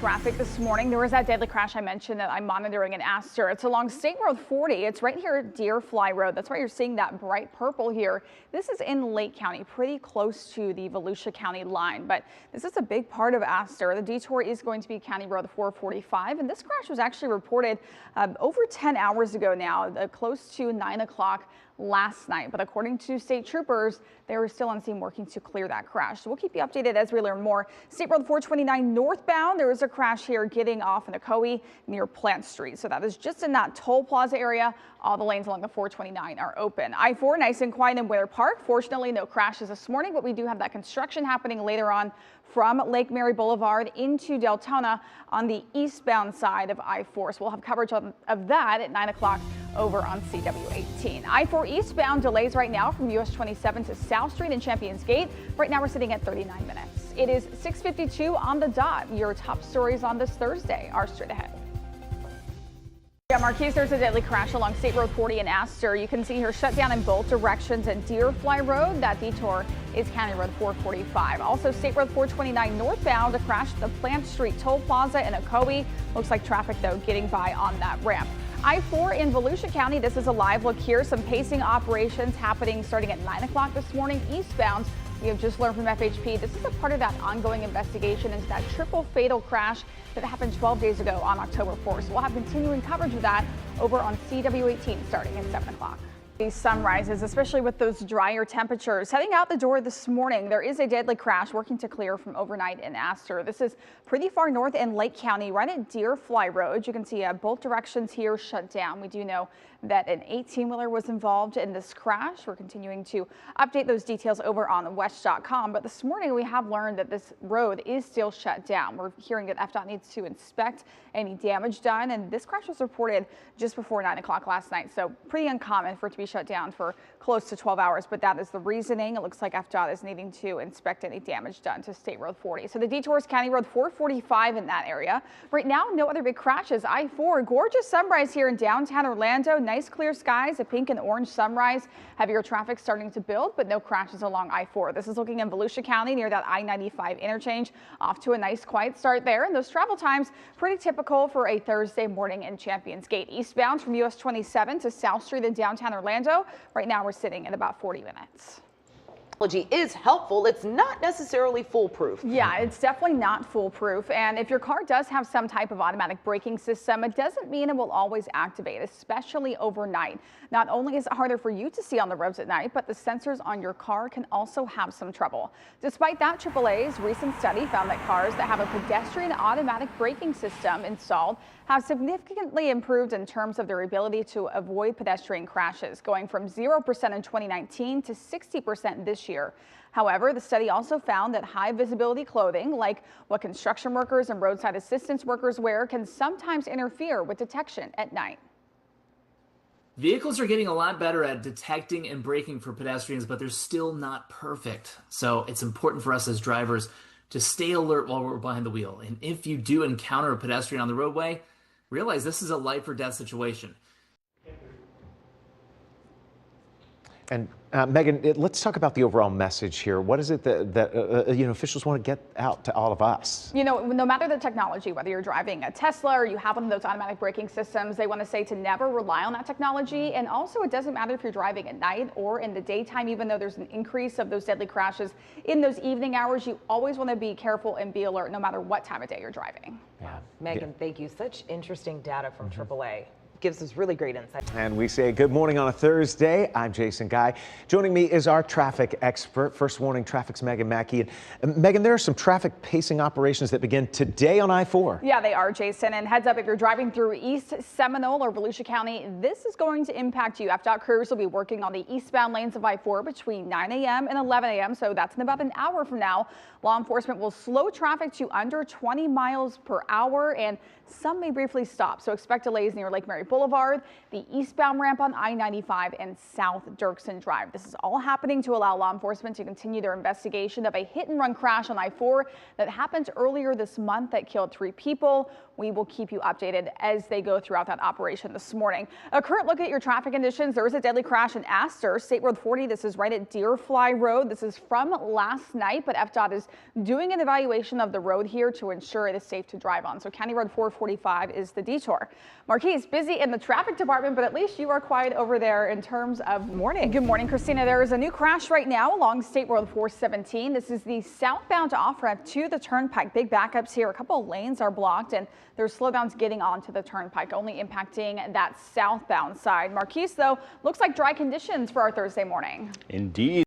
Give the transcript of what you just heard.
traffic this morning. There was that deadly crash I mentioned that I'm monitoring in Astor. It's along State Road 40. It's right here at Deer Fly Road. That's why you're seeing that bright purple here. This is in Lake County, pretty close to the Volusia County line, but this is a big part of Astor. The detour is going to be County Road 445, and this crash was actually reported over 10 hours ago now, close to 9 o'clock last night. But according to state troopers, they were still on scene working to clear that crash. So we'll keep you updated as we learn more. State Road 429 northbound, there was a crash here getting off in Ocoee near Plant Street. So that is just in that toll plaza area. All the lanes along the 429 are open. I-4 nice and quiet in Wheeler Park. Fortunately, no crashes this morning, but we do have that construction happening later on from Lake Mary Boulevard into Deltona on the eastbound side of I-4. So we'll have coverage of that at 9 o'clock over on CW18. I-4 eastbound delays right now from US 27 to South Street and Champions Gate. Right now we're sitting at 39 minutes. It is 6:52 on the dot. Your top stories on this Thursday are straight ahead. Yeah, Marquise, there's a deadly crash along State Road 40 in Astor. You can see here shut down in both directions at Deer Fly Road. That detour is County Road 445. Also, State Road 429 northbound, a crash at the Plant Street Toll Plaza in Ocoee. Looks like traffic, though, getting by on that ramp. I-4 in Volusia County. This is a live look here. Some pacing operations happening starting at 9 o'clock this morning eastbound. We have just learned from FHP this is a part of that ongoing investigation into that triple fatal crash that happened 12 days ago on October 4th. So we'll have continuing coverage of that over on CW18 starting at 7 o'clock. These sunrises, especially with those drier temperatures. Heading out the door this morning, there is a deadly crash working to clear from overnight in Astor. This is pretty far north in Lake County, right at Deer Fly Road. You can see both directions here shut down. We do know that an 18-wheeler was involved in this crash. We're continuing to update those details over on WESH.com. But this morning we have learned that this road is still shut down. We're hearing that FDOT needs to inspect any damage done. And this crash was reported just before 9 o'clock last night. So pretty uncommon for it to be shut down for close to 12 hours. But that is the reasoning. It looks like FDOT is needing to inspect any damage done to State Road 40. So the detour is County Road 445 in that area. Right now, no other big crashes. I-4, gorgeous sunrise here in downtown Orlando. Nice clear skies, a pink and orange sunrise. Heavier traffic starting to build, but no crashes along I-4. This is looking in Volusia County near that I-95 interchange. Off to a nice quiet start there. And those travel times pretty typical for a Thursday morning in Champions Gate. Eastbound from US 27 to South Street in downtown Orlando. Right now we're sitting at about 40 minutes. Technology is helpful. It's not necessarily foolproof. Yeah, it's definitely not foolproof. And if your car does have some type of automatic braking system, it doesn't mean it will always activate, especially overnight. Not only is it harder for you to see on the roads at night, but the sensors on your car can also have some trouble. Despite that, AAA's recent study found that cars that have a pedestrian automatic braking system installed have significantly improved in terms of their ability to avoid pedestrian crashes, going from 0% in 2019 to 60% this year. However, the study also found that high visibility clothing, like what construction workers and roadside assistance workers wear, can sometimes interfere with detection at night. Vehicles are getting a lot better at detecting and braking for pedestrians, but they're still not perfect. So it's important for us as drivers to stay alert while we're behind the wheel. And if you do encounter a pedestrian on the roadway, realize this is a life or death situation. And Meaghan, let's talk about the overall message here. What is it that officials want to get out to all of us? You know, no matter the technology, whether you're driving a Tesla or you have one of those automatic braking systems, they want to say to never rely on that technology. And also, it doesn't matter if you're driving at night or in the daytime, even though there's an increase of those deadly crashes in those evening hours, you always want to be careful and be alert no matter what time of day you're driving. Yeah. Meaghan, thank you. Such interesting data from AAA. Gives us really great insight. And we say good morning on a Thursday. I'm Jason Guy. Joining me is our traffic expert, First Warning Traffic's Meaghan Mackey. And Meaghan, there are some traffic pacing operations that begin today on I-4. Yeah, they are, Jason. And heads up, if you're driving through East Seminole or Volusia County, this is going to impact you. FDOT crews will be working on the eastbound lanes of I-4 between 9 a.m. and 11 a.m. So that's in about an hour from now. Law enforcement will slow traffic to under 20 miles per hour, and some may briefly stop. So expect delays near Lake Mary Boulevard, the eastbound ramp on I-95, and South Dirksen Drive. This is all happening to allow law enforcement to continue their investigation of a hit-and-run crash on I-4 that happened earlier this month that killed 3 people. We will keep you updated as they go throughout that operation this morning. A current look at your traffic conditions. There was a deadly crash in Astor, State Road 40. This is right at Deerfly Road. This is from last night, but FDOT is doing an evaluation of the road here to ensure it is safe to drive on. So County Road 445 is the detour. Marquise, busy in the traffic department, but at least you are quiet over there in terms of morning. Good morning, Christina. There is a new crash right now along State Road 417. This is the southbound off-ramp to the turnpike. Big backups here. A couple of lanes are blocked, and there's slowdowns getting onto the turnpike, only impacting that southbound side. Marquise, though, looks like dry conditions for our Thursday morning. Indeed.